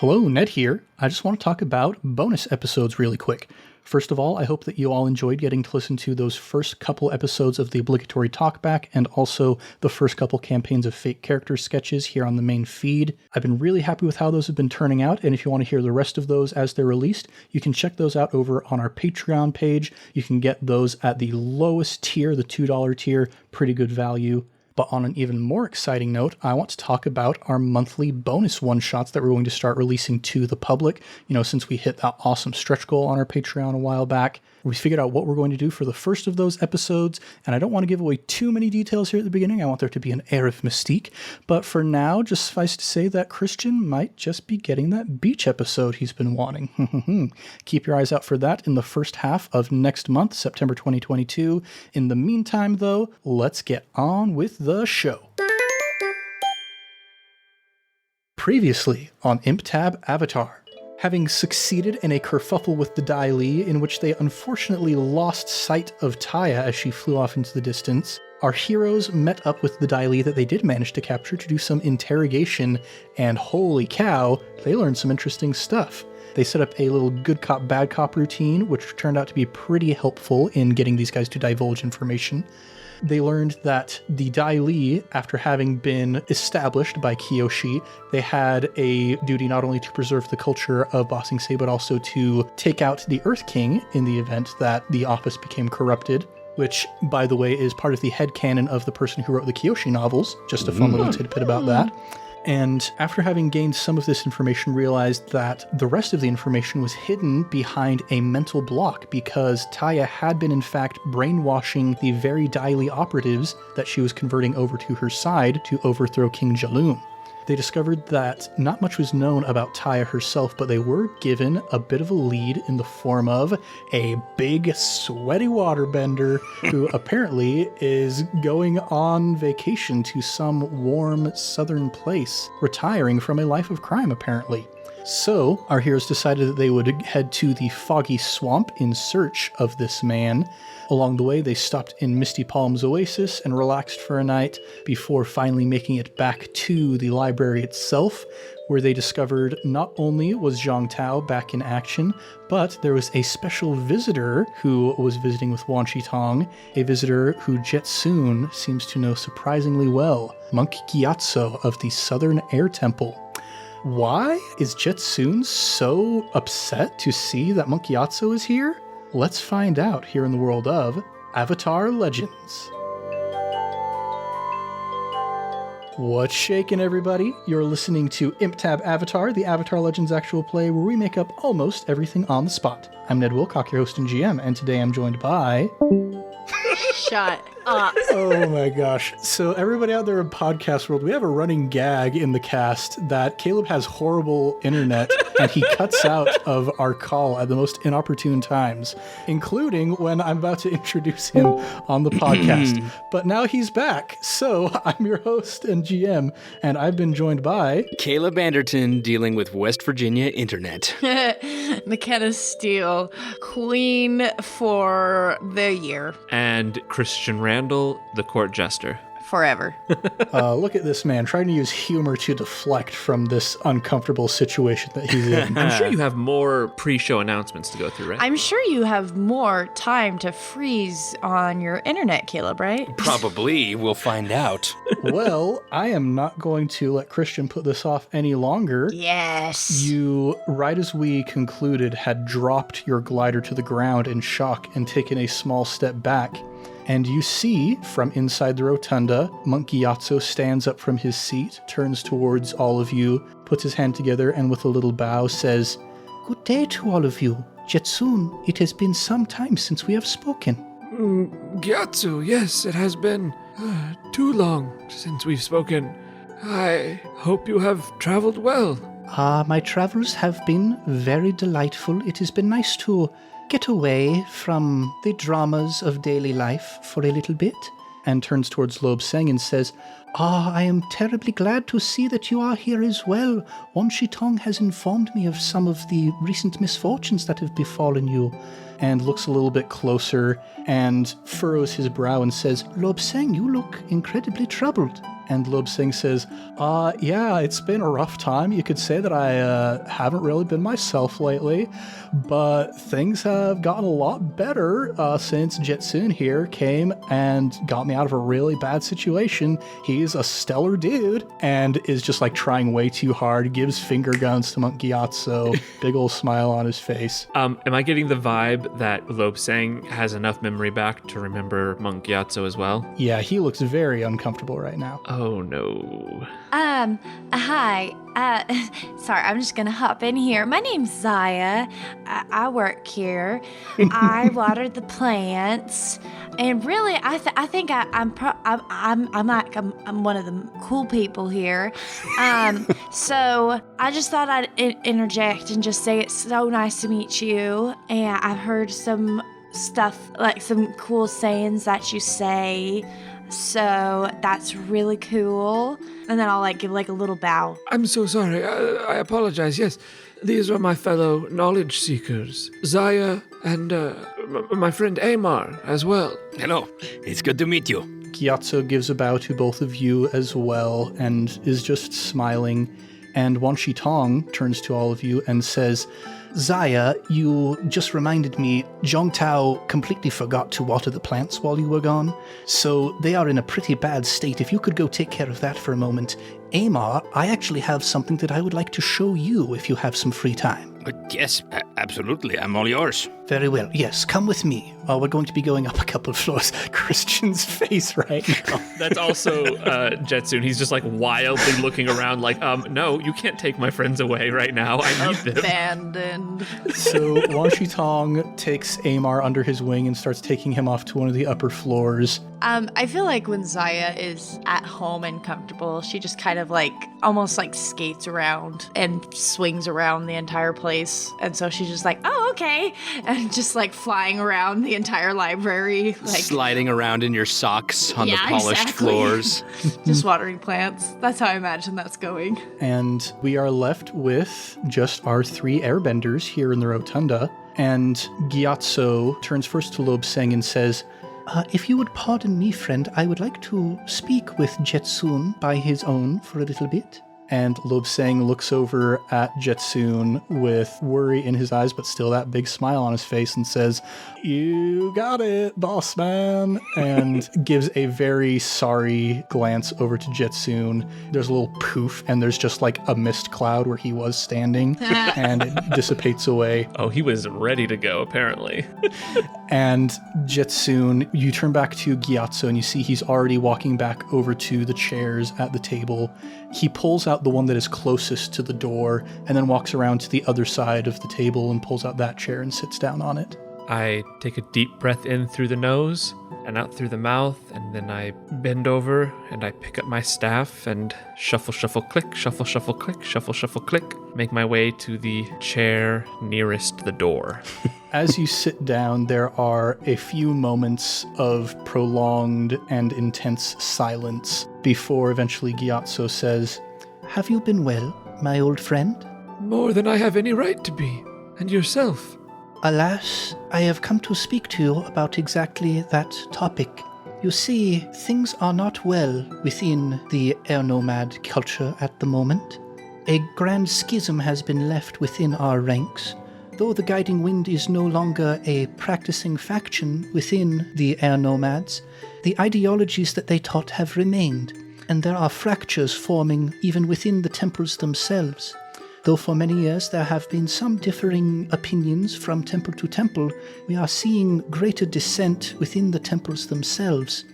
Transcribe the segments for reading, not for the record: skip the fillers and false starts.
Hello, Ned here. I just want to talk about bonus episodes really quick. First of all, I hope that you all enjoyed getting to listen to those first couple episodes of the obligatory talkback and also the first couple campaigns of fake character sketches here on the main feed. I've been really happy with how those have been turning out, and if you want to hear the rest of those as they're released, you can check those out over on our Patreon page. You can get those at the lowest tier, the $2 tier, pretty good value. But on an even more exciting note, I want to talk about our monthly bonus one-shots that we're going to start releasing to the public. You know, since we hit that awesome stretch goal on our Patreon a while back, we figured out what we're going to do for the first of those episodes, and I don't want to give away too many details here at the beginning. I want there to be an air of mystique. But for now, just suffice to say that Christian might just be getting that beach episode he's been wanting. Keep your eyes out for that in the first half of next month, September 2022. In the meantime, though, let's get on with the show. Previously on ImpTab Avatar. Having succeeded in a kerfuffle with the Dai Li, in which they unfortunately lost sight of Taya as she flew off into the distance, our heroes met up with the Dai Li that they did manage to capture to do some interrogation, and holy cow, they learned some interesting stuff. They set up a little good cop, bad cop routine, which turned out to be pretty helpful in getting these guys to divulge information. They learned that the Dai Li, after having been established by Kiyoshi, they had a duty not only to preserve the culture of Ba Sing Se, but also to take out the Earth King in the event that the office became corrupted, which, by the way, is part of the headcanon of the person who wrote the Kiyoshi novels. Just a fun little tidbit about that. And after having gained some of this information, realized that the rest of the information was hidden behind a mental block because Taya had been in fact brainwashing the very Dai Li operatives that she was converting over to her side to overthrow King Jalun. They discovered that not much was known about Taya herself, but they were given a bit of a lead in the form of a big, sweaty waterbender who apparently is going on vacation to some warm southern place, retiring from a life of crime, apparently. So, our heroes decided that they would head to the Foggy Swamp in search of this man. Along the way, they stopped in Misty Palms Oasis and relaxed for a night before finally making it back to the library itself, where they discovered not only was Jeong Tau back in action, but there was a special visitor who was visiting with Wan Shi Tong, a visitor who Je-Tsun seems to know surprisingly well, Monk Gyatso of the Southern Air Temple. Why is Je-Tsun so upset to see that Monk Gyatso is here? Let's find out here in the world of Avatar Legends. What's shaking, everybody? You're listening to ImpTab Avatar, the Avatar Legends actual play where we make up almost everything on the spot. I'm Ned Wilcock, your host and GM, and today I'm joined by... Shut up. Oh my gosh. So everybody out there in podcast world, we have a running gag in the cast that Caleb has horrible internet and he cuts out of our call at the most inopportune times, including when I'm about to introduce him on the podcast. But now he's back. So I'm your host and GM, and I've been joined by... Caleb Anderton, dealing with West Virginia internet. McKenna Steele, queen for the year. And Christian Randall, the court jester. Forever. Look at this man trying to use humor to deflect from this uncomfortable situation that he's in. I'm sure you have more pre-show announcements to go through, right? I'm sure you have more time to freeze on your internet, Caleb, right? Probably. We'll find out. Well, I am not going to let Christian put this off any longer. Yes. You, right as we concluded, had dropped your glider to the ground in shock and taken a small step back. And you see, from inside the rotunda, Monk Gyatso stands up from his seat, turns towards all of you, puts his hand together, and with a little bow says, "Good day to all of you. Je-Tsun, it has been some time since we have spoken." Gyatso, yes, it has been too long since we've spoken. I hope you have traveled well. My travels have been very delightful. It has been nice to get away from the dramas of daily life for a little bit. And turns towards Loeb Seng and says, I am terribly glad to see that you are here as well. Wan Shitong has informed me of some of the recent misfortunes that have befallen you. And looks a little bit closer and furrows his brow and says, Lobsang, you look incredibly troubled. And Lobsang says, yeah, it's been a rough time. You could say that I haven't really been myself lately, but things have gotten a lot better since Je-Tsun here came and got me out of a really bad situation. He's a stellar dude and is just like trying way too hard, gives finger guns to Monk Gyatso, big old smile on his face. Am I getting the vibe that Lobsang has enough memory back to remember Monk Gyatso as well? Yeah, he looks very uncomfortable right now. Oh no. Hi. Sorry, I'm just gonna hop in here. My name's Ziah. I work here. I watered the plants, and really, I think I'm one of the cool people here. So I just thought I'd interject and just say it's so nice to meet you. And I've heard some stuff, like some cool sayings that you say. So that's really cool. And then I'll give a little bow. I'm so sorry. I apologize. Yes, these are my fellow knowledge seekers, Ziah and my friend Amar as well. Hello, it's good to meet you. Gyatso gives a bow to both of you as well and is just smiling. And Wan Shitong turns to all of you and says, Ziah, you just reminded me, Jeong Tau completely forgot to water the plants while you were gone, so they are in a pretty bad state. If you could go take care of that for a moment. Amar, I actually have something that I would like to show you if you have some free time. Yes, absolutely. I'm all yours. Very well. Yes, come with me. We're going to be going up a couple of floors. Christian's face right now. That's also Je-Tsun. He's just wildly looking around no, you can't take my friends away right now. I need them. Abandoned. So Wan Shitong takes Amar under his wing and starts taking him off to one of the upper floors. I feel like when Ziah is at home and comfortable, she just kind of almost skates around and swings around the entire place. And so she's just oh, okay. And just flying around the entire library. Sliding around in your socks on the polished exactly. floors. Just watering plants. That's how I imagine that's going. And we are left with just our 3 airbenders here in the rotunda. And Gyatso turns first to Lobsang and says, if you would pardon me, friend, I would like to speak with Je-Tsun by his own for a little bit. And Lobsang looks over at Je-Tsun with worry in his eyes, but still that big smile on his face and says, you got it, boss man, and gives a very sorry glance over to Je-Tsun. There's a little poof, and there's just a mist cloud where he was standing, and it dissipates away. Oh, he was ready to go, apparently. And Je-Tsun, you turn back to Gyatso, and you see he's already walking back over to the chairs at the table. He pulls out the one that is closest to the door, and then walks around to the other side of the table and pulls out that chair and sits down on it. I take a deep breath in through the nose and out through the mouth, and then I bend over and I pick up my staff and shuffle, shuffle, click, shuffle, shuffle, click, shuffle, shuffle, click, make my way to the chair nearest the door. As you sit down, there are a few moments of prolonged and intense silence before eventually Gyatso says, have you been well, my old friend? More than I have any right to be. And yourself? Alas, I have come to speak to you about exactly that topic. You see, things are not well within the air nomad culture at the moment. A grand schism has been left within our ranks. Though the Guiding Wind is no longer a practicing faction within the air nomads, the ideologies that they taught have remained, and there are fractures forming even within the temples themselves. Though for many years there have been some differing opinions from temple to temple, we are seeing greater dissent within the temples themselves.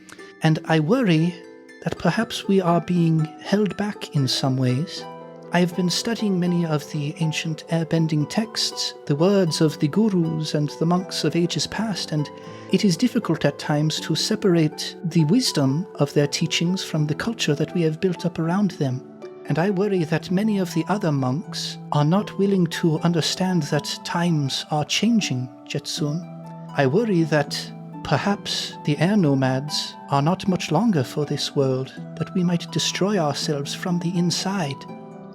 And I worry that perhaps we are being held back in some ways. I have been studying many of the ancient airbending texts, the words of the gurus and the monks of ages past, and it is difficult at times to separate the wisdom of their teachings from the culture that we have built up around them. And I worry that many of the other monks are not willing to understand that times are changing, Je-Tsun. I worry that perhaps the air nomads are not much longer for this world, that we might destroy ourselves from the inside.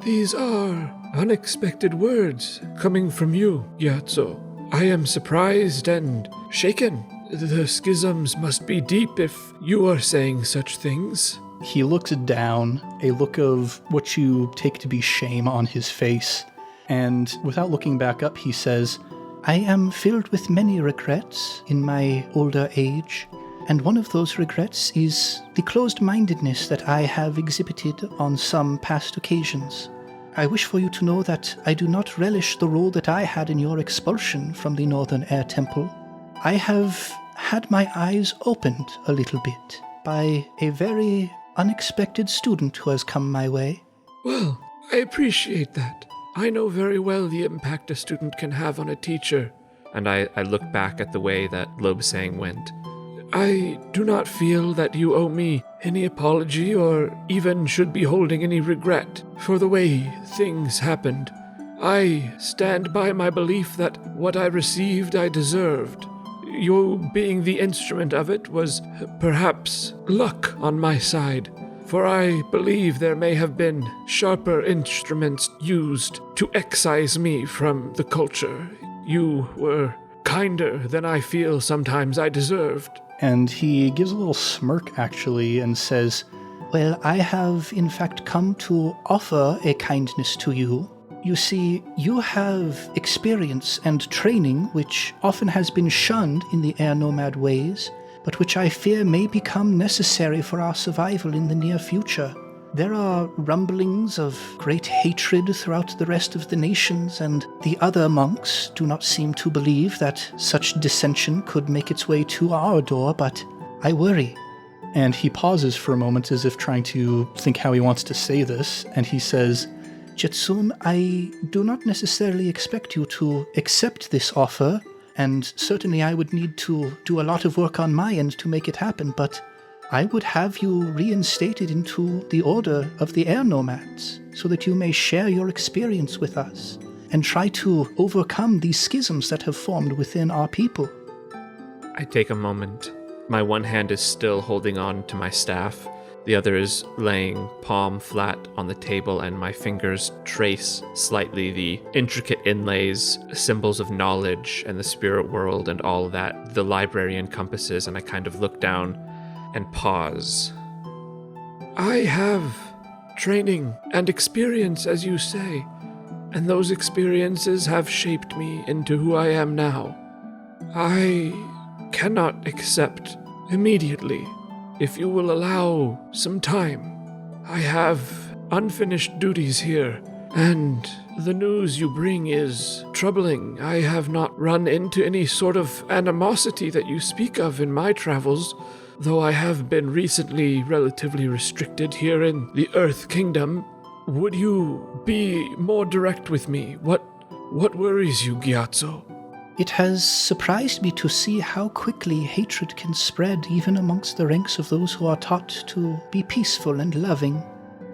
These are unexpected words coming from you, Gyatso. I am surprised and shaken. The schisms must be deep if you are saying such things. He looks down, a look of what you take to be shame on his face, and without looking back up, he says, I am filled with many regrets in my older age, and one of those regrets is the closed-mindedness that I have exhibited on some past occasions. I wish for you to know that I do not relish the role that I had in your expulsion from the Northern Air Temple. I have had my eyes opened a little bit by a very unexpected student who has come my way. Well, I appreciate that. I know very well the impact a student can have on a teacher. And I look back at the way that Lobsang went. I do not feel that you owe me any apology or even should be holding any regret for the way things happened. I stand by my belief that what I received I deserved. You being the instrument of it was perhaps luck on my side, for I believe there may have been sharper instruments used to excise me from the culture. You were kinder than I feel sometimes I deserved. And he gives a little smirk, actually, and says, Well, I have in fact come to offer a kindness to you. You see, you have experience and training which often has been shunned in the air nomad ways, but which I fear may become necessary for our survival in the near future. There are rumblings of great hatred throughout the rest of the nations, and the other monks do not seem to believe that such dissension could make its way to our door, but I worry. And he pauses for a moment as if trying to think how he wants to say this, and he says, Je-Tsun, I do not necessarily expect you to accept this offer, and certainly I would need to do a lot of work on my end to make it happen, but I would have you reinstated into the order of the air nomads, so that you may share your experience with us, and try to overcome these schisms that have formed within our people. I take a moment. My one hand is still holding on to my staff. The other is laying palm flat on the table, and my fingers trace slightly the intricate inlays, symbols of knowledge and the spirit world and all that the library encompasses, and I kind of look down and pause. I have training and experience, as you say, and those experiences have shaped me into who I am now. I cannot accept immediately. If you will allow some time, I have unfinished duties here, and the news you bring is troubling. I have not run into any sort of animosity that you speak of in my travels, though I have been recently relatively restricted here in the Earth Kingdom. Would you be more direct with me? What worries you, Gyatso? It has surprised me to see how quickly hatred can spread even amongst the ranks of those who are taught to be peaceful and loving.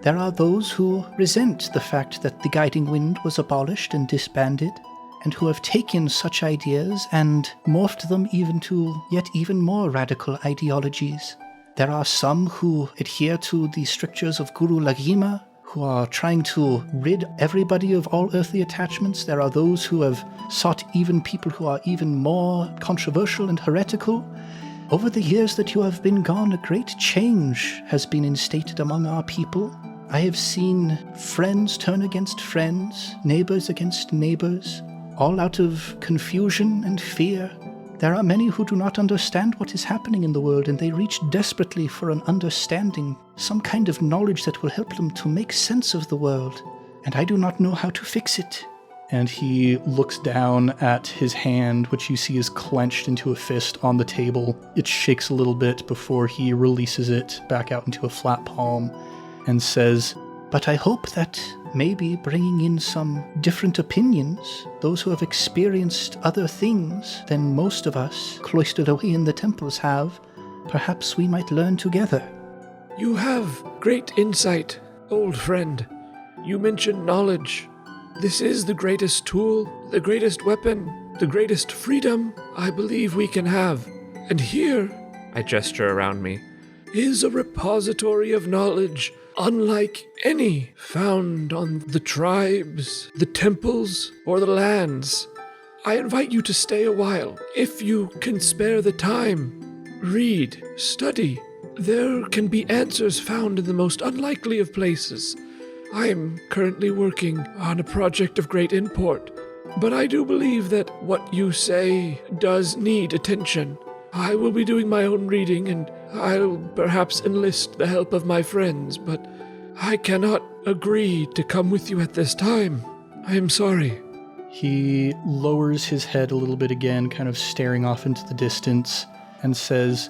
There are those who resent the fact that the Guiding Wind was abolished and disbanded, and who have taken such ideas and morphed them even to yet even more radical ideologies. There are some who adhere to the strictures of Guru Laghima, who are trying to rid everybody of all earthly attachments. There are those who have sought even people who are even more controversial and heretical. Over the years that you have been gone, a great change has been instated among our people. I have seen friends turn against friends, neighbors against neighbors, all out of confusion and fear. There are many who do not understand what is happening in the world, and they reach desperately for an understanding, some kind of knowledge that will help them to make sense of the world. And I do not know how to fix it. And he looks down at his hand, which you see is clenched into a fist on the table. It shakes a little bit before he releases it back out into a flat palm and says, But I hope that maybe bringing in some different opinions, those who have experienced other things than most of us cloistered away in the temples have, perhaps we might learn together. You have great insight, old friend. You mentioned knowledge. This is the greatest tool, the greatest weapon, the greatest freedom I believe we can have. And here, I gesture around me, is a repository of knowledge unlike any found on the tribes, the temples, or the lands. I invite you to stay a while, if you can spare the time. Read, study. There can be answers found in the most unlikely of places. I am currently working on a project of great import, but I do believe that what you say does need attention. I will be doing my own reading, and I'll perhaps enlist the help of my friends, but I cannot agree to come with you at this time. I am sorry. He lowers his head a little bit again, kind of staring off into the distance, and says,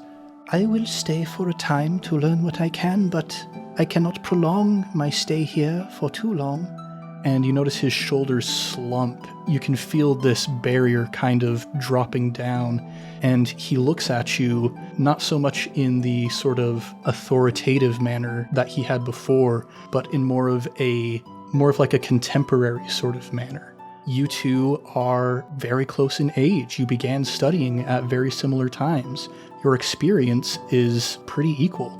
I will stay for a time to learn what I can, but I cannot prolong my stay here for too long. And you notice his shoulders slump. You can feel this barrier kind of dropping down, and he looks at you, not so much in the sort of authoritative manner that he had before, but in more of like a contemporary sort of manner. You two are very close in age. You began studying at very similar times. Your experience is pretty equal.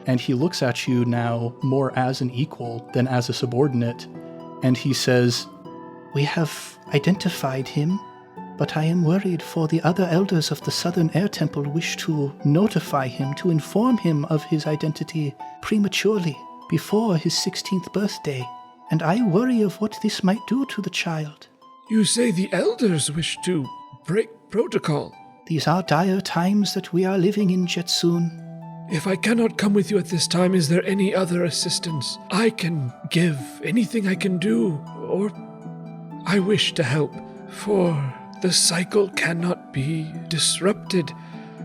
And he looks at you now more as an equal than as a subordinate. And he says, We have identified him, but I am worried for the other elders of the Southern Air Temple wish to notify him, to inform him of his identity prematurely, before his 16th birthday. And I worry of what this might do to the child. You say the elders wish to break protocol. These are dire times that we are living in, Je-Tsun. If I cannot come with you at this time, is there any other assistance I can give? Anything I can do? Or I wish to help, for the cycle cannot be disrupted.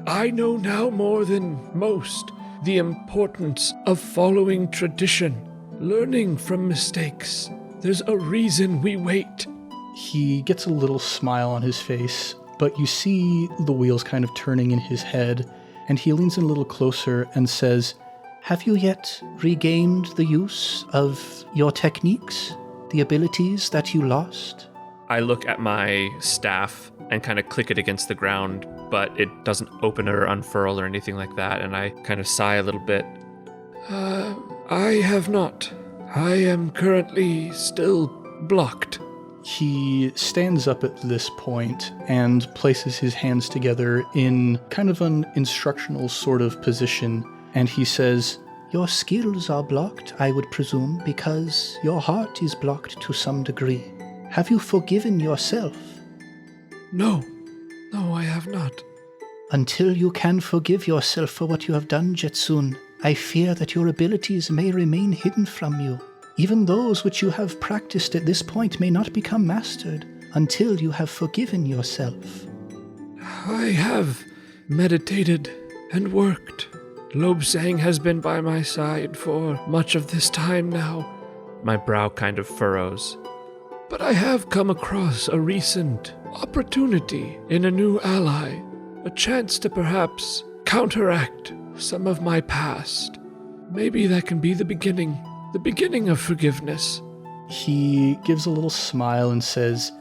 I know now more than most the importance of following tradition, learning from mistakes. There's a reason we wait. He gets a little smile on his face, but you see the wheels kind of turning in his head, and he leans in a little closer and says, Have you yet regained the use of your techniques, the abilities that you lost? I look at my staff and kind of click it against the ground, but it doesn't open or unfurl or anything like that, and I kind of sigh a little bit. I have not. I am currently still blocked. He stands up at this point and places his hands together in kind of an instructional sort of position, and he says, Your skills are blocked, I would presume, because your heart is blocked to some degree. Have you forgiven yourself? No, I have not. Until you can forgive yourself for what you have done, Je-Tsun, I fear that your abilities may remain hidden from you. Even those which you have practiced at this point may not become mastered until you have forgiven yourself. I have meditated and worked. Lobsang has been by my side for much of this time now. My brow kind of furrows. But I have come across a recent opportunity in a new ally, a chance to perhaps counteract some of my past. Maybe that can be the beginning of forgiveness. He gives a little smile and says,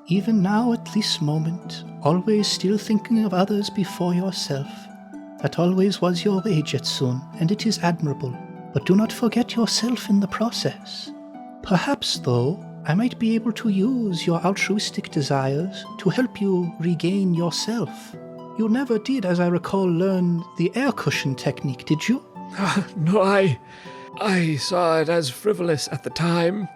Even now at this moment, always still thinking of others before yourself. That always was your way, Je-Tsun, and it is admirable. But do not forget yourself in the process. Perhaps, though, I might be able to use your altruistic desires to help you regain yourself. You never did, as I recall, learn the air cushion technique, did you? No, I saw it as frivolous at the time.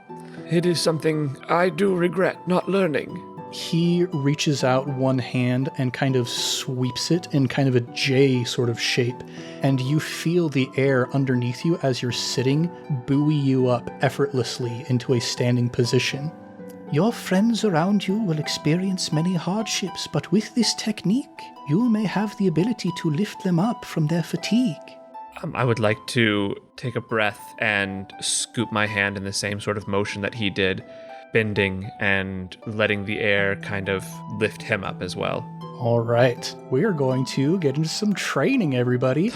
It is something I do regret not learning. He reaches out one hand and kind of sweeps it in kind of a J sort of shape, and you feel the air underneath you as you're sitting buoy you up effortlessly into a standing position. Your friends around you will experience many hardships, but with this technique, you may have the ability to lift them up from their fatigue. I would like to take a breath and scoop my hand in the same sort of motion that he did, bending and letting the air kind of lift him up as well. All right, we are going to get into some training, everybody.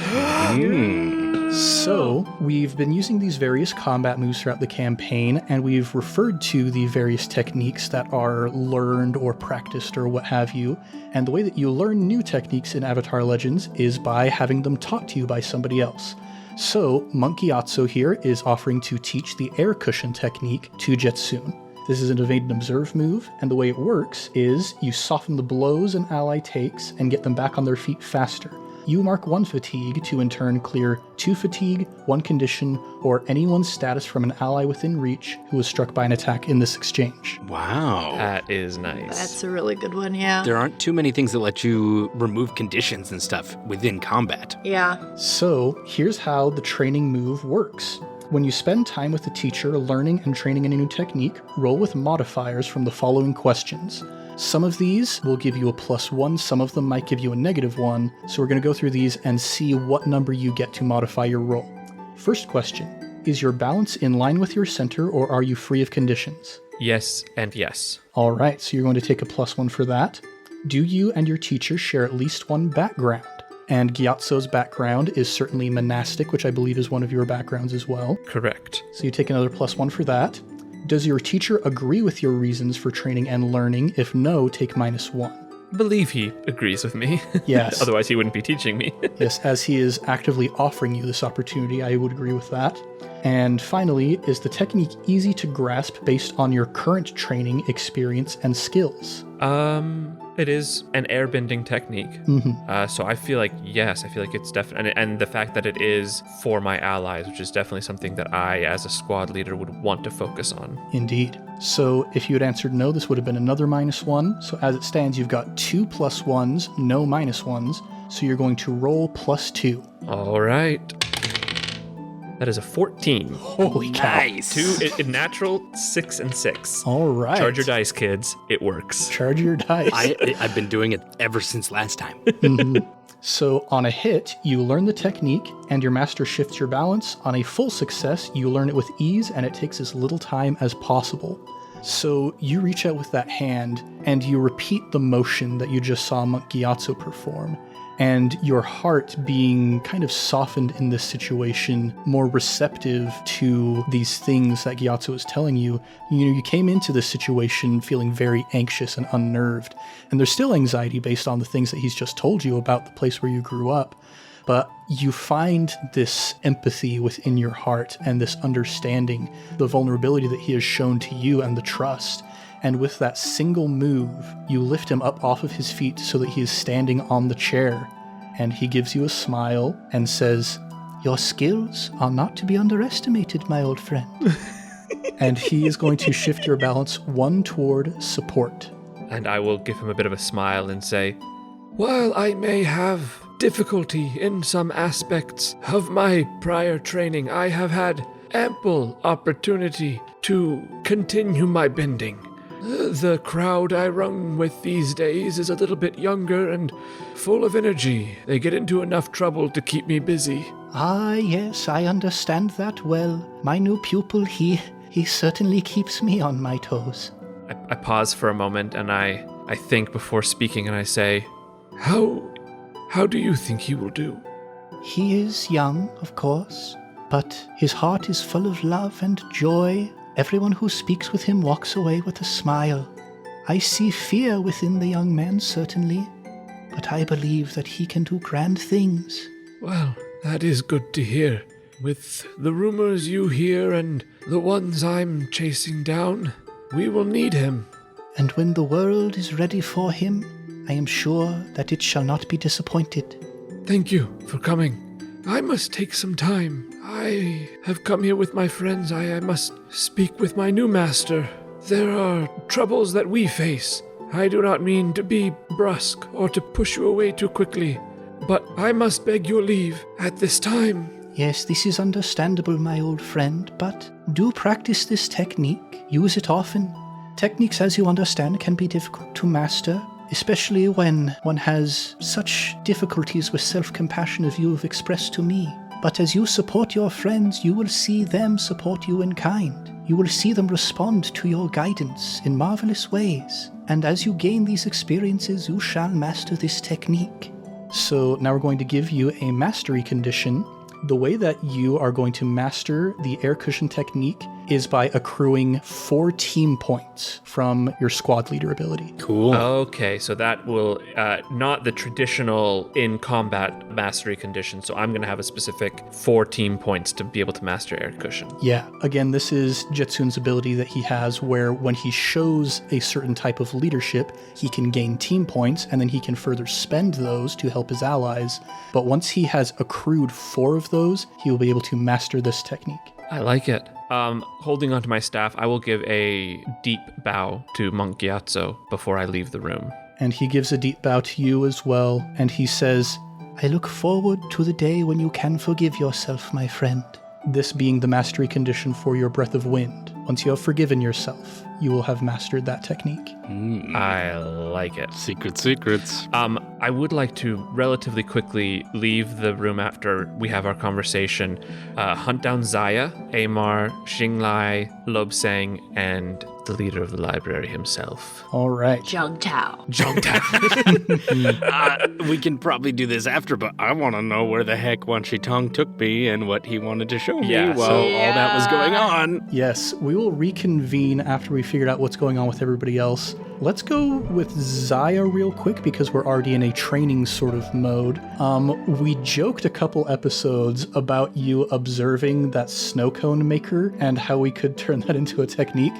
So, we've been using these various combat moves throughout the campaign, and we've referred to the various techniques that are learned or practiced or what have you. And the way that you learn new techniques in Avatar Legends is by having them taught to you by somebody else. So, Monk Gyatso here is offering to teach the air cushion technique to Je-Tsun. This is an evade and observe move, and the way it works is you soften the blows an ally takes and get them back on their feet faster. You mark 1 fatigue to in turn clear 2 fatigue, 1 condition, or anyone's status from an ally within reach who was struck by an attack in this exchange. Wow. That is nice. That's a really good one, yeah. There aren't too many things that let you remove conditions and stuff within combat. Yeah. So, here's how the training move works. When you spend time with the teacher learning and training a new technique, roll with modifiers from the following questions. Some of these will give you a +1, some of them might give you a -1, so we're going to go through these and see what number you get to modify your roll. First question, is your balance in line with your center or are you free of conditions? Yes and yes. Alright, so you're going to take a +1 for that. Do you and your teacher share at least one background? And Gyatso's background is certainly monastic, which I believe is one of your backgrounds as well. Correct. So you take another +1 for that. Does your teacher agree with your reasons for training and learning? If no, take -1. Believe he agrees with me. Yes. Otherwise he wouldn't be teaching me. Yes, as he is actively offering you this opportunity, I would agree with that. And finally, is the technique easy to grasp based on your current training, experience, and skills? It is an airbending technique. So I feel like, yes, I feel like it's definitely, and the fact that it is for my allies, which is definitely something that I, as a squad leader, would want to focus on. Indeed. So if you had answered no, this would have been another -1. So as it stands, you've got 2 +1s, no -1s. So you're going to roll +2. All right. That is a 14. Holy cow. Nice. 2, natural, 6, and 6. All right. Charge your dice, kids. It works. Charge your dice. I've been doing it ever since last time. So on a hit, you learn the technique, and your master shifts your balance. On a full success, you learn it with ease, and it takes as little time as possible. So you reach out with that hand, and you repeat the motion that you just saw Monk Gyatso perform. And your heart being kind of softened in this situation, more receptive to these things that Gyatso is telling you. You came into this situation feeling very anxious and unnerved. And there's still anxiety based on the things that he's just told you about the place where you grew up. But you find this empathy within your heart and this understanding, the vulnerability that he has shown to you and the trust. And with that single move, you lift him up off of his feet so that he is standing on the chair. And he gives you a smile and says, "Your skills are not to be underestimated, my old friend." And he is going to shift your balance 1 toward support. And I will give him a bit of a smile and say, while I may have difficulty in some aspects of my prior training, I have had ample opportunity to continue my bending. The crowd I run with these days is a little bit younger and full of energy. They get into enough trouble to keep me busy. Ah, yes, I understand that well. My new pupil, he certainly keeps me on my toes. I pause for a moment and I think before speaking and I say, How do you think he will do? He is young, of course, but his heart is full of love and joy. Everyone who speaks with him walks away with a smile. I see fear within the young man, certainly, but I believe that he can do grand things. Well, that is good to hear. With the rumors you hear and the ones I'm chasing down, we will need him. And when the world is ready for him, I am sure that it shall not be disappointed. Thank you for coming. I must take some time. I have come here with my friends. I must speak with my new master. There are troubles that we face. I do not mean to be brusque or to push you away too quickly, but I must beg your leave at this time. Yes, this is understandable, my old friend, but do practice this technique. Use it often. Techniques, as you understand, can be difficult to master, especially when one has such difficulties with self-compassion as you have expressed to me. But as you support your friends, you will see them support you in kind. You will see them respond to your guidance in marvelous ways. And as you gain these experiences, you shall master this technique. So now we're going to give you a mastery condition. The way that you are going to master the air cushion technique is by accruing 4 team points from your squad leader ability. Cool. Okay, so that will not the traditional in combat mastery condition. So I'm going to have a specific 4 team points to be able to master air cushion. Yeah, again, this is Je-Tsun's ability that he has where when he shows a certain type of leadership, he can gain team points and then he can further spend those to help his allies. But once he has accrued 4 of those, he will be able to master this technique. I like it. Holding onto my staff, I will give a deep bow to Monk Gyatso before I leave the room. And he gives a deep bow to you as well, and he says, I look forward to the day when you can forgive yourself, my friend. This being the mastery condition for your breath of wind. Once you have forgiven yourself, you will have mastered that technique. I like it. Secrets. I would like to relatively quickly leave the room after we have our conversation, hunt down Ziah, Amar, Xinglai, Lobsang, and the leader of the library himself. All right. Jeong Tau. Jeong Tau. We can probably do this after, but I want to know where the heck Wan Shi Tong took me and what he wanted to show me while all that was going on. Yes, we will reconvene after we figured out what's going on with everybody else. Let's go with Ziah real quick because we're already in a training sort of mode. We joked a couple episodes about you observing that snow cone maker and how we could turn that into a technique.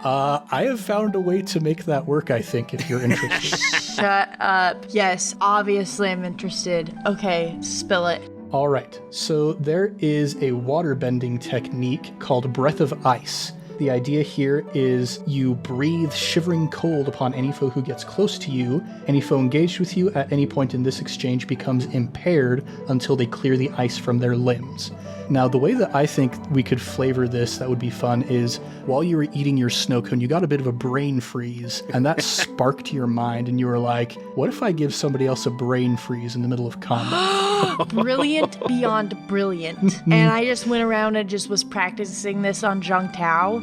I have found a way to make that work, I think, if you're interested. Shut up. Yes, obviously I'm interested. Okay, spill it. All right, so there is a waterbending technique called Breath of Ice. The idea here is you breathe shivering cold upon any foe who gets close to you. Any foe engaged with you at any point in this exchange becomes impaired until they clear the ice from their limbs. Now, the way that I think we could flavor this that would be fun is while you were eating your snow cone, you got a bit of a brain freeze, and that sparked your mind, and you were like, what if I give somebody else a brain freeze in the middle of combat? Brilliant beyond brilliant. And I just went around and just was practicing this on Jeong Tau.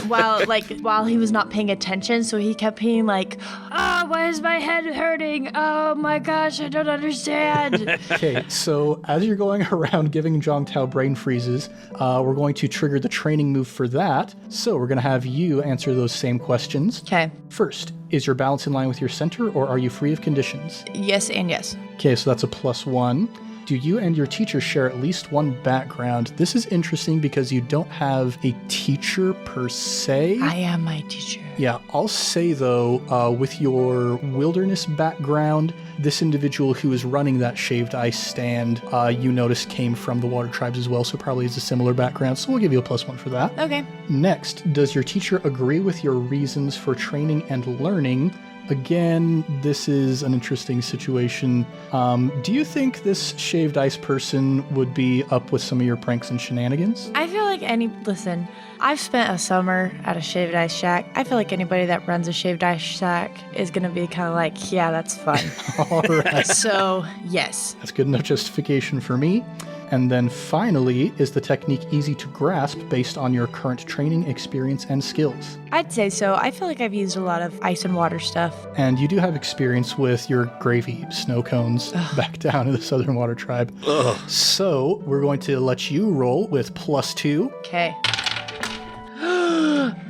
But while he was not paying attention, so he kept being like, oh, why is my head hurting? Oh my gosh, I don't understand. Okay, so as you're going around giving Jeong Tau brain freezes, we're going to trigger the training move for that. So we're going to have you answer those same questions. Okay. First, is your balance in line with your center, or are you free of conditions? Yes and yes. Okay, so that's a +1. Do you and your teacher share at least one background? This is interesting because you don't have a teacher per se. I am my teacher. Yeah, I'll say though, with your wilderness background, this individual who is running that shaved ice stand, you notice came from the water tribes as well, so probably has a similar background, so we'll give you a +1 for that. Okay. Next, does your teacher agree with your reasons for training and learning? Again, this is an interesting situation. Do you think this shaved ice person would be up with some of your pranks and shenanigans? I feel like listen, I've spent a summer at a shaved ice shack. I feel like anybody that runs a shaved ice shack is going to be kind of like, yeah, that's fun. All right. So, yes. That's good enough justification for me. And then finally, is the technique easy to grasp based on your current training, experience, and skills? I'd say so. I feel like I've used a lot of ice and water stuff. And you do have experience with your gravy snow cones back down in the Southern Water Tribe. So we're going to let you roll with +2. Okay.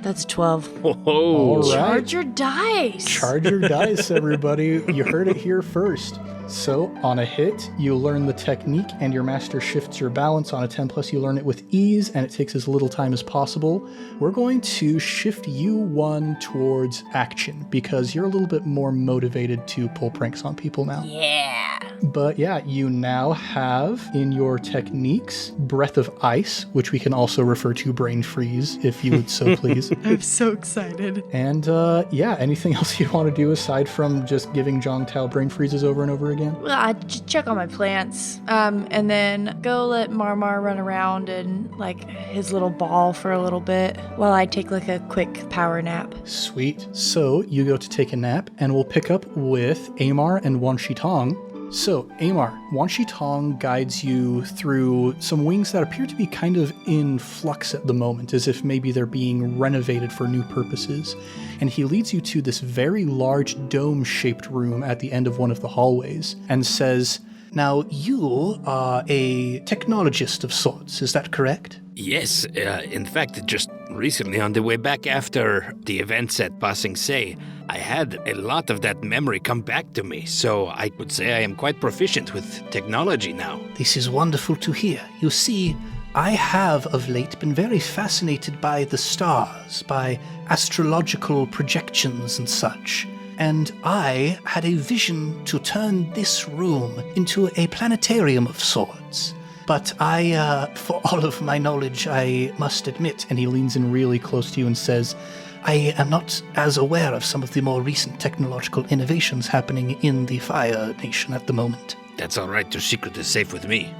That's 12. All right. Charge your dice. Charge your dice, everybody. You heard it here first. So on a hit, you learn the technique and your master shifts your balance. On a 10+, you learn it with ease and it takes as little time as possible. We're going to shift you 1 towards action because you're a little bit more motivated to pull pranks on people now. Yeah. But yeah, you now have in your techniques Breath of Ice, which we can also refer to brain freeze if you would so please. I'm so excited. And yeah, anything else you want to do aside from just giving Jeong Tau brain freezes over and over again? Well, I just check on my plants, and then go let Marmar run around and like his little ball for a little bit while I take like a quick power nap. Sweet. So you go to take a nap, and we'll pick up with Amar and Wan Shi Tong. So, Amar, Wan Shi Tong guides you through some wings that appear to be kind of in flux at the moment, as if maybe they're being renovated for new purposes. And he leads you to this very large dome-shaped room at the end of one of the hallways and says, Now, you are a technologist of sorts, is that correct? Yes, in fact, just recently on the way back after the events at Ba Sing Se, I had a lot of that memory come back to me, so I would say I am quite proficient with technology now. This is wonderful to hear. You see, I have of late been very fascinated by the stars, by astrological projections and such. And I had a vision to turn this room into a planetarium of sorts. But for all of my knowledge, I must admit, and he leans in really close to you and says, I am not as aware of some of the more recent technological innovations happening in the Fire Nation at the moment. That's all right, your secret is safe with me.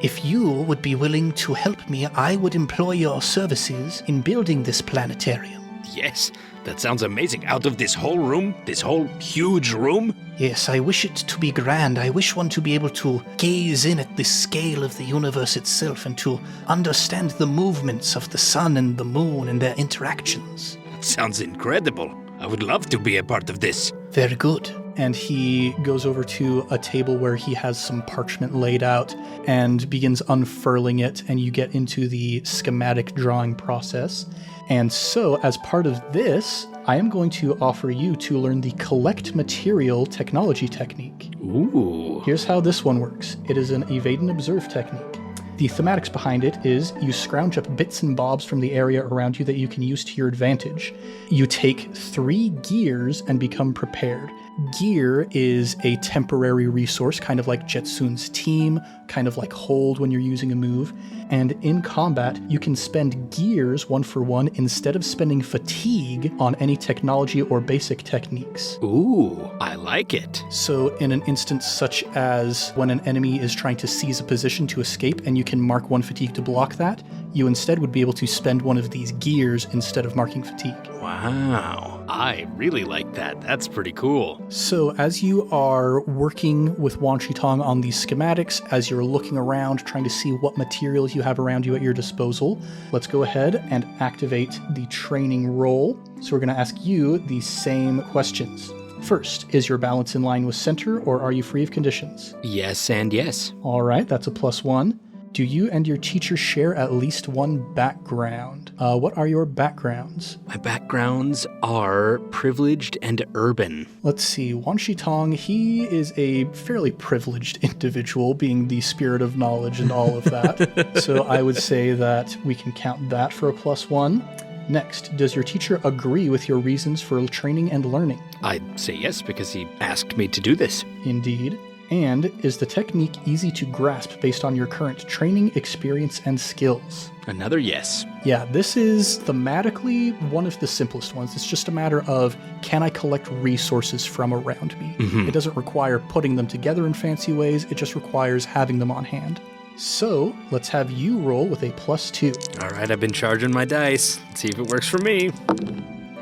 If you would be willing to help me, I would employ your services in building this planetarium. Yes, that sounds amazing. Out of this whole room? This whole huge room? Yes, I wish it to be grand. I wish one to be able to gaze in at the scale of the universe itself and to understand the movements of the sun and the moon and their interactions. That sounds incredible. I would love to be a part of this. Very good. And he goes over to a table where he has some parchment laid out and begins unfurling it, and you get into the schematic drawing process. And so, as part of this, I am going to offer you to learn the collect material technology technique. Ooh. Here's how this one works. It is an evade and observe technique. The thematics behind it is you scrounge up bits and bobs from the area around you that you can use to your advantage. You take 3 gears and become prepared. Gear is a temporary resource, kind of like Je-Tsun's team, kind of like hold when you're using a move. And in combat, you can spend gears 1 for 1 instead of spending fatigue on any technology or basic techniques. Ooh, I like it. So in an instance such as when an enemy is trying to seize a position to escape and you can mark 1 fatigue to block that, you instead would be able to spend 1 of these gears instead of marking fatigue. Wow, I really like that. That's pretty cool. So as you are working with Wan Shi Tong on these schematics, as you're looking around trying to see what materials you have around you at your disposal, let's go ahead and activate the training roll. So we're going to ask you the same questions. First, is your balance in line with center, or are you free of conditions? Yes and yes. All right, that's a +1. Do you and your teacher share at least 1 background? What are your backgrounds? My backgrounds are privileged and urban. Let's see, Wan Shi Tong, he is a fairly privileged individual, being the spirit of knowledge and all of that. So I would say that we can count that for a +1. Next, does your teacher agree with your reasons for training and learning? I'd say yes because he asked me to do this. Indeed. And is the technique easy to grasp based on your current training, experience, and skills? Another yes. Yeah, this is thematically one of the simplest ones. It's just a matter of, can I collect resources from around me? Mm-hmm. It doesn't require putting them together in fancy ways, it just requires having them on hand. So, let's have you roll with a +2. All right, I've been charging my dice. Let's see if it works for me.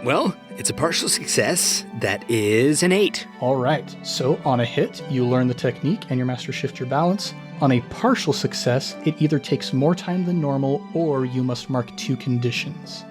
Well, it's a partial success. That is an 8. All right, so on a hit, you learn the technique and your master shift your balance. On a partial success, it either takes more time than normal or you must mark 2 conditions.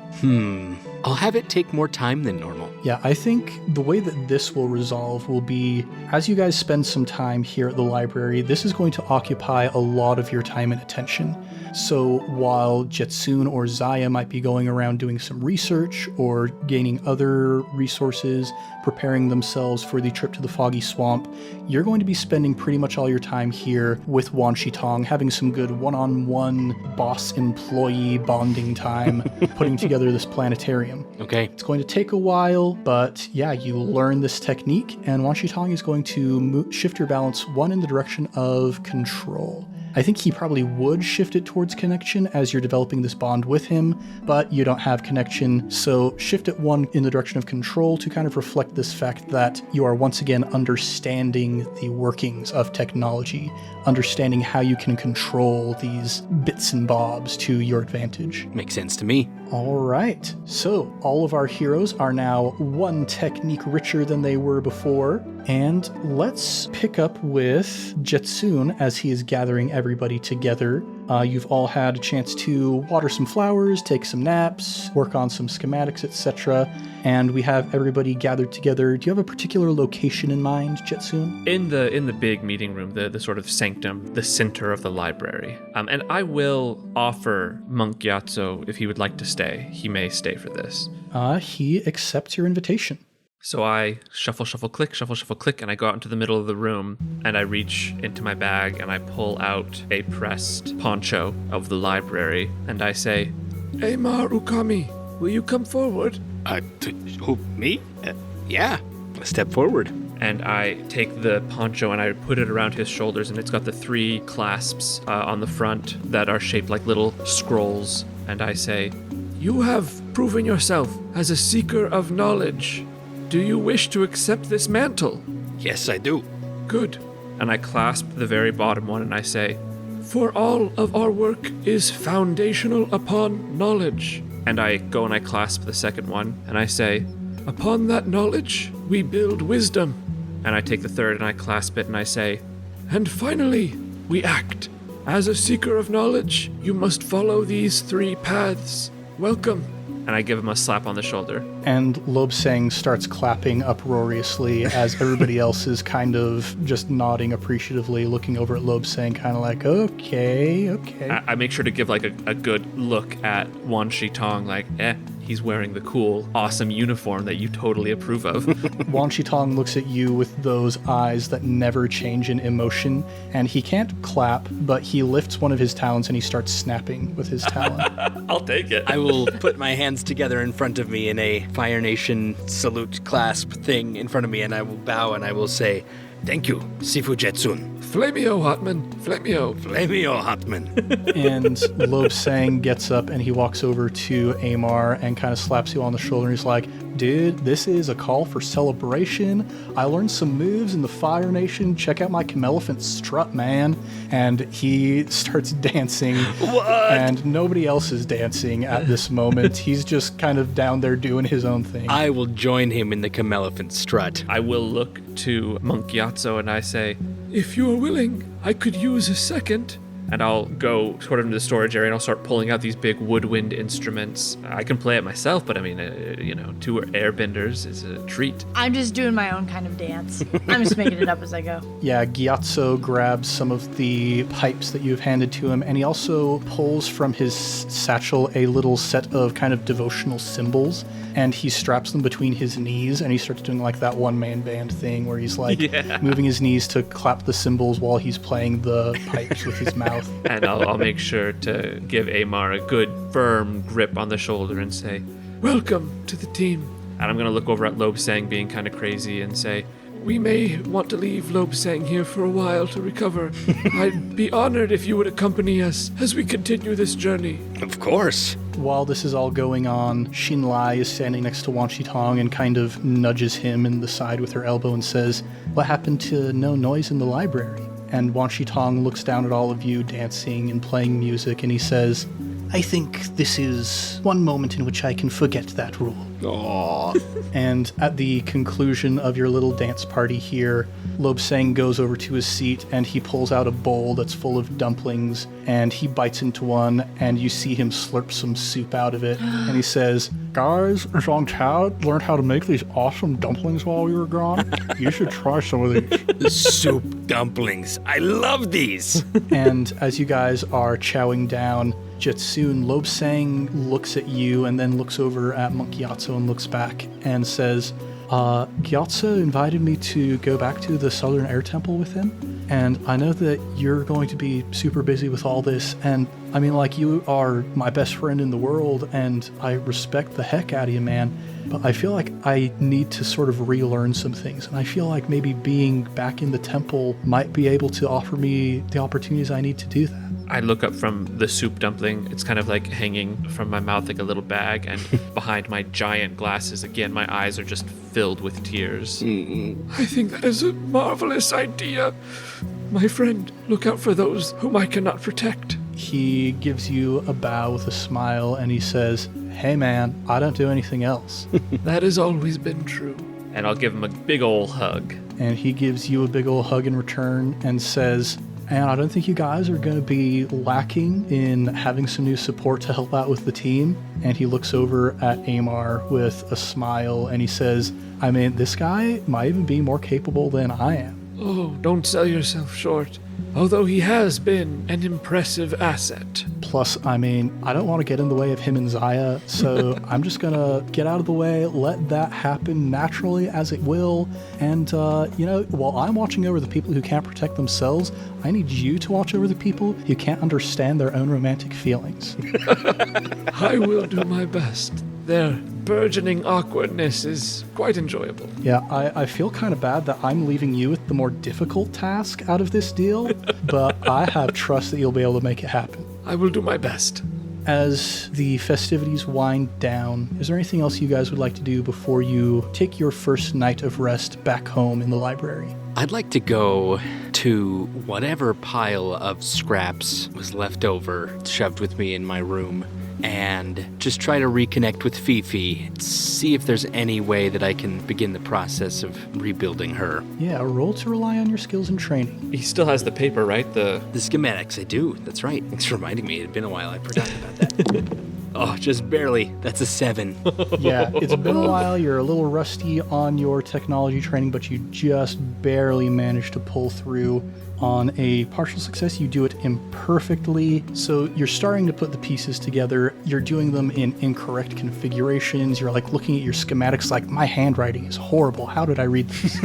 I'll have it take more time than normal. Yeah, I think the way that this will resolve will be, as you guys spend some time here at the library, this is going to occupy a lot of your time and attention. So while Je-Tsun or Ziah might be going around doing some research or gaining other resources, preparing themselves for the trip to the Foggy Swamp, you're going to be spending pretty much all your time here with Wan Shi Tong, having some good one-on-one boss-employee bonding time, putting together this planetarium. Okay. It's going to take a while, but yeah, you learn this technique, and Wan Shi Tong is going to shift your balance 1 in the direction of control. I think he probably would shift it towards connection as you're developing this bond with him, but you don't have connection, so shift it 1 in the direction of control to kind of reflect this fact that you are once again understanding the workings of technology, understanding how you can control these bits and bobs to your advantage. Makes sense to me. All right, so all of our heroes are now 1 technique richer than they were before, and let's pick up with Je-Tsun as he is gathering everybody together. You've all had a chance to water some flowers, take some naps, work on some schematics, etc. And we have everybody gathered together. Do you have a particular location in mind, Je-Tsun? In the big meeting room, the sort of sanctum, the center of the library. And I will offer Monk Gyatso if he would like to stay. He may stay for this. He accepts your invitation. So I shuffle, click, and I go out into the middle of the room, and I reach into my bag, and I pull out a pressed poncho of the library, and I say, Amar Ukami, will you come forward? Who, me? Yeah, step forward. And I take the poncho and I put it around his shoulders, and it's got the 3 clasps on the front that are shaped like little scrolls, and I say, you have proven yourself as a seeker of knowledge. Do you wish to accept this mantle? Yes, I do. Good. And I clasp the very bottom one and I say, for all of our work is foundational upon knowledge. And I go and I clasp the second one and I say, upon that knowledge we build wisdom. And I take the third and I clasp it and I say, and finally we act. As a seeker of knowledge, you must follow these 3 paths. Welcome. And I give him a slap on the shoulder. And Lobsang starts clapping uproariously as everybody else is kind of just nodding appreciatively, looking over at Lobsang, kind of like, okay. I make sure to give like a good look at Wan Shi Tong, like, he's wearing the cool, awesome uniform that you totally approve of. Wan Shi Tong looks at you with those eyes that never change in emotion, and he can't clap, but he lifts one of his talons and he starts snapping with his talon. I'll take it. I will put my hands together in front of me in a Fire Nation salute clasp thing in front of me, and I will bow and I will say, thank you, Sifu Je-Tsun. Flamio, Hotman. Flamio. Flamio, Hotman. And Lobsang gets up and he walks over to Amar and kind of slaps you on the shoulder. And he's like, dude, this is a call for celebration. I learned some moves in the Fire Nation. Check out my Camelephant strut, man. And he starts dancing. What? And nobody else is dancing at this moment. He's just kind of down there doing his own thing. I will join him in the Camelephant strut. I will look to Monk Gyatso and I say, if you are willing, I could use a second. And I'll go sort of into the storage area and I'll start pulling out these big woodwind instruments. I can play it myself, but I mean, 2 airbenders is a treat. I'm just doing my own kind of dance. I'm just making it up as I go. Yeah, Gyatso grabs some of the pipes that you've handed to him, and he also pulls from his satchel a little set of kind of devotional symbols, and he straps them between his knees, and he starts doing like that one-man band thing where he's like moving his knees to clap the cymbals while he's playing the pipes with his mouth. And I'll make sure to give Amar a good, firm grip on the shoulder and say, welcome to the team. And I'm going to look over at Lobsang being kind of crazy and say, we may want to leave Lobsang here for a while to recover. I'd be honored if you would accompany us as we continue this journey. Of course. While this is all going on, Xinlai is standing next to Wan Shi Tong and kind of nudges him in the side with her elbow and says, what happened to no noise in the library? And Wan Shi Tong looks down at all of you dancing and playing music, and he says, I think this is one moment in which I can forget that rule. Aww. And at the conclusion of your little dance party here, Lobsang goes over to his seat and he pulls out a bowl that's full of dumplings, and he bites into one, and you see him slurp some soup out of it. And he says, guys, Jeong Tau learned how to make these awesome dumplings while we were gone. You should try some of these. Soup dumplings. I love these. And as you guys are chowing down, Je-Tsun, Lobsang looks at you and then looks over at Monk Gyatso and looks back and says, Gyatso invited me to go back to the Southern Air Temple with him, and I know that you're going to be super busy with all this, and I mean, like, you are my best friend in the world, and I respect the heck out of you, man, but I feel like I need to sort of relearn some things, and I feel like maybe being back in the temple might be able to offer me the opportunities I need to do that. I look up from the soup dumpling. It's kind of like hanging from my mouth like a little bag, and behind my giant glasses, again, my eyes are just filled with tears. I think that is a marvelous idea. My friend, look out for those whom I cannot protect. He gives you a bow with a smile, and he says, hey man, I don't do anything else. That has always been true. And I'll give him a big ol' hug. And he gives you a big ol' hug in return and says, And I don't think you guys are going to be lacking in having some new support to help out with the team. And he looks over at Amar with a smile and he says, I mean, this guy might even be more capable than I am. Oh, don't sell yourself short. Although he has been an impressive asset. Plus, I mean, I don't want to get in the way of him and Ziah, so I'm just going to get out of the way, let that happen naturally as it will. And, while I'm watching over the people who can't protect themselves, I need you to watch over the people who can't understand their own romantic feelings. I will do my best. Their burgeoning awkwardness is quite enjoyable. Yeah, I feel kind of bad that I'm leaving you with the more difficult task out of this deal, but I have trust that you'll be able to make it happen. I will do my best. As the festivities wind down, is there anything else you guys would like to do before you take your first night of rest back home in the library? I'd like to go to whatever pile of scraps was left over, shoved with me in my room, and just try to reconnect with Fifi, see if there's any way that I can begin the process of rebuilding her. Yeah, roll to rely on your skills and training. He still has the paper, right? The schematics, I do. That's right. Thanks for reminding me. It had been a while. I forgot about that. Oh, just barely. That's a 7. Yeah, it's been a while. You're a little rusty on your technology training, but you just barely managed to pull through. On a partial success, you do it imperfectly. So you're starting to put the pieces together. You're doing them in incorrect configurations. You're like looking at your schematics like, my handwriting is horrible. How did I read this?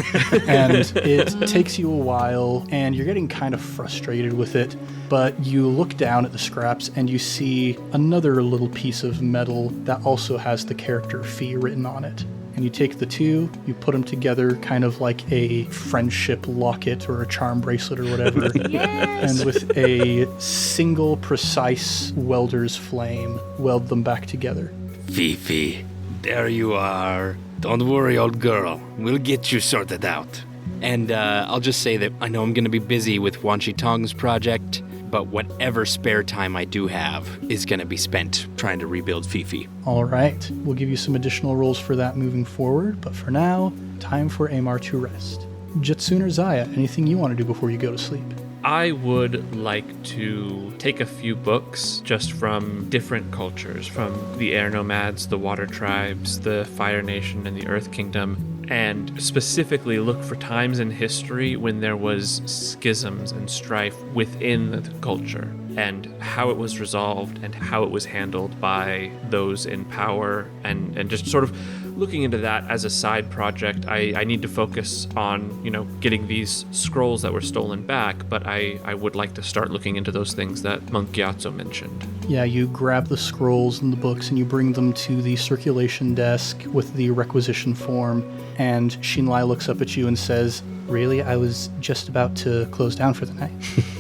And it takes you a while and you're getting kind of frustrated with it. But you look down at the scraps and you see another little piece of metal that also has the character Fee written on it. And you take the two, you put them together kind of like a friendship locket or a charm bracelet or whatever. Yes! And with a single precise welder's flame, weld them back together. Fifi, there you are. Don't worry, old girl. We'll get you sorted out. And I'll just say that I know I'm going to be busy with Wan Shi Tong's project, but whatever spare time I do have is going to be spent trying to rebuild Fifi. All right, we'll give you some additional rolls for that moving forward, but for now, time for Amar to rest. Je-Tsun or Ziah, anything you want to do before you go to sleep? I would like to take a few books just from different cultures, from the air nomads, the water tribes, the fire nation, and the earth kingdom, and specifically look for times in history when there was schisms and strife within the culture, and how it was resolved and how it was handled by those in power, and just sort of looking into that as a side project. I need to focus on, getting these scrolls that were stolen back, but I would like to start looking into those things that Monk Gyatso mentioned. Yeah, you grab the scrolls and the books and you bring them to the circulation desk with the requisition form, and Shinlai looks up at you and says, really? I was just about to close down for the night.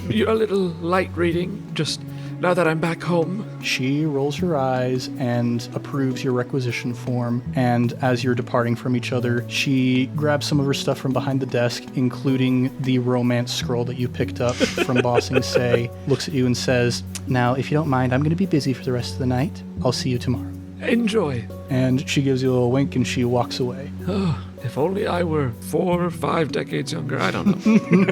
You're a little light reading, just now that I'm back home. She rolls her eyes and approves your requisition form, and as you're departing from each other, she grabs some of her stuff from behind the desk, including the romance scroll that you picked up from Bossing Say, looks at you and says, now, if you don't mind, I'm going to be busy for the rest of the night. I'll see you tomorrow. Enjoy. And she gives you a little wink and she walks away. Oh, if only I were 4 or 5 decades younger, I don't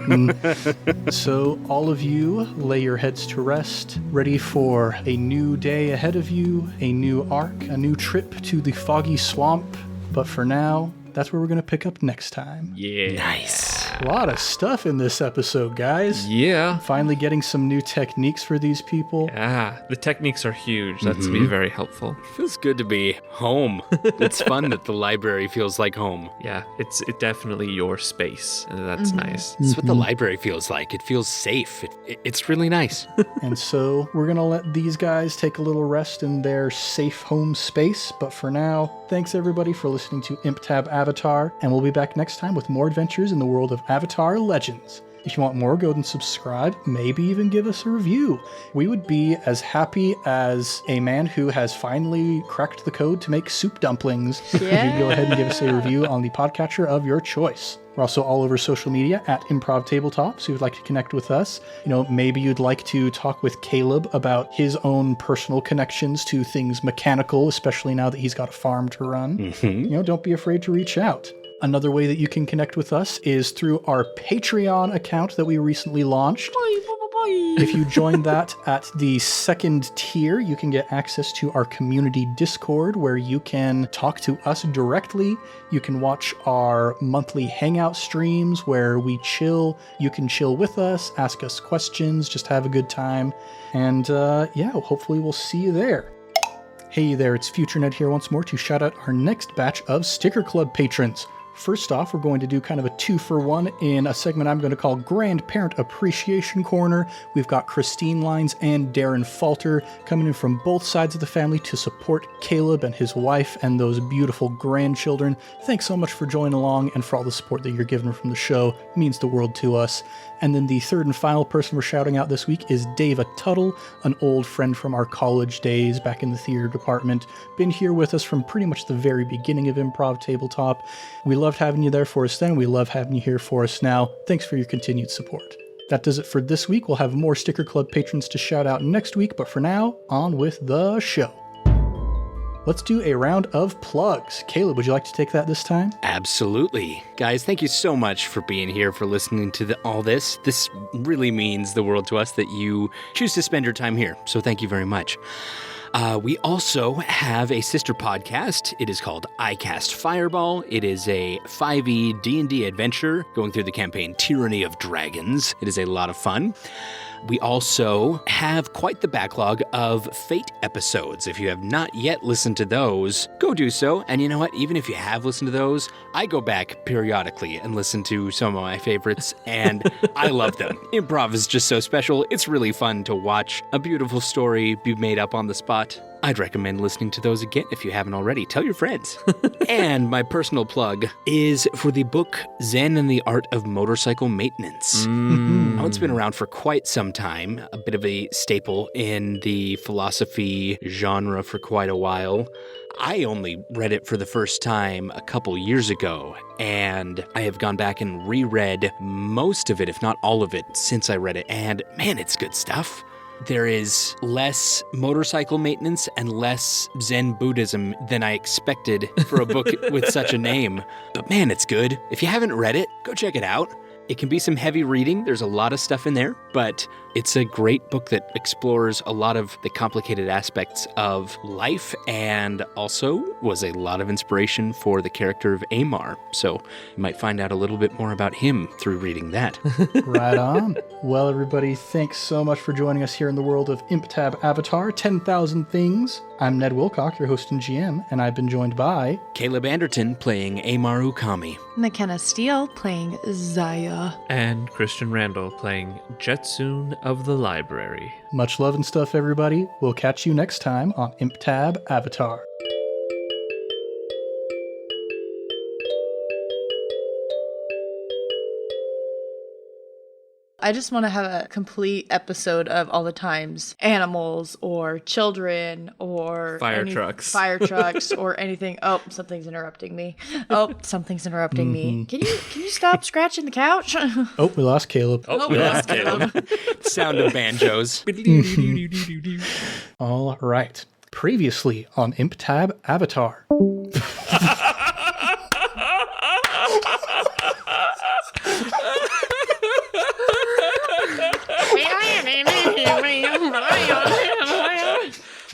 know. So all of you lay your heads to rest, ready for a new day ahead of you, a new arc, a new trip to the foggy swamp. But for now, that's where we're going to pick up next time. Yeah. Nice. A lot of stuff in this episode, guys. Yeah. Finally getting some new techniques for these people. Yeah, the techniques are huge. That's be very helpful. Feels good to be home. It's fun that the library feels like home. Yeah, it's definitely your space, and that's nice. That's what the library feels like. It feels safe. It's really nice. And so we're going to let these guys take a little rest in their safe home space. But for now, thanks everybody for listening to ImpTab Avatar, and we'll be back next time with more adventures in the world of Avatar Legends. If you want more, go and subscribe, maybe even give us a review. We would be as happy as a man who has finally cracked the code to make soup dumplings. If you go ahead and give us a review on the podcatcher of your choice. We're also all over social media at Improv Tabletop, so if you'd like to connect with us, maybe you'd like to talk with Caleb about his own personal connections to things mechanical, especially now that he's got a farm to run. Don't be afraid to reach out. Another way that you can connect with us is through our Patreon account that we recently launched. If you join that at the second tier, you can get access to our community Discord where you can talk to us directly. You can watch our monthly hangout streams where we chill. You can chill with us, ask us questions, just have a good time. And hopefully we'll see you there. Hey there, it's Future Ned here once more to shout out our next batch of Sticker Club patrons. First off, we're going to do kind of a 2-for-1 in a segment I'm going to call Grandparent Appreciation Corner. We've got Christine Lines and Darren Falter coming in from both sides of the family to support Caleb and his wife and those beautiful grandchildren. Thanks so much for joining along and for all the support that you're giving from the show. It means the world to us. And then the third and final person we're shouting out this week is Dava Tuttle, an old friend from our college days back in the theater department. Been here with us from pretty much the very beginning of Improv Tabletop. We loved having you there for us then. We love having you here for us now. Thanks for your continued support. That does it for this week. We'll have more Sticker Club patrons to shout out next week, but for now, on with the show. Let's do a round of plugs. Caleb, would you like to take that this time? Absolutely. Guys, thank you so much for being here, for listening to all this. This really means the world to us that you choose to spend your time here, so thank you very much. We also have a sister podcast. It is called I Cast Fireball. It is a 5e D&D adventure going through the campaign Tyranny of Dragons. It is a lot of fun. We also have quite the backlog of Fate episodes. If you have not yet listened to those, go do so. And you know what? Even if you have listened to those, I go back periodically and listen to some of my favorites, and I love them. Improv is just so special. It's really fun to watch a beautiful story be made up on the spot. I'd recommend listening to those again if you haven't already. Tell your friends. And my personal plug is for the book Zen and the Art of Motorcycle Maintenance. Now, it's been around for quite some time, a bit of a staple in the philosophy genre for quite a while. I only read it for the first time a couple years ago, and I have gone back and reread most of it, if not all of it, since I read it. And man, it's good stuff. There is less motorcycle maintenance and less Zen Buddhism than I expected for a book with such a name. But man, it's good. If you haven't read it, go check it out. It can be some heavy reading. There's a lot of stuff in there, but it's a great book that explores a lot of the complicated aspects of life and also was a lot of inspiration for the character of Amar. So you might find out a little bit more about him through reading that. Right on. Well, everybody, thanks so much for joining us here in the world of ImpTab Avatar, 10,000 Things. I'm Ned Wilcock, your host and GM, and I've been joined by Caleb Anderton playing Amar Ukami. McKenna Steele playing Ziah. And Christian Randall playing Je-Tsun of the Library. Much love and stuff, everybody. We'll catch you next time on ImpTab Avatar. I just want to have a complete episode of all the times animals or children or Fire trucks or anything. Oh, something's interrupting me. Me. Can you stop scratching the couch? Oh, we lost Caleb. We lost Caleb. Sound of banjos. All right. Previously on ImpTab Avatar.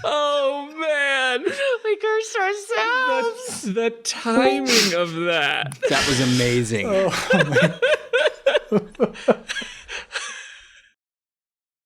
Oh man, We cursed ourselves. the timing of that. That was amazing. Oh, man.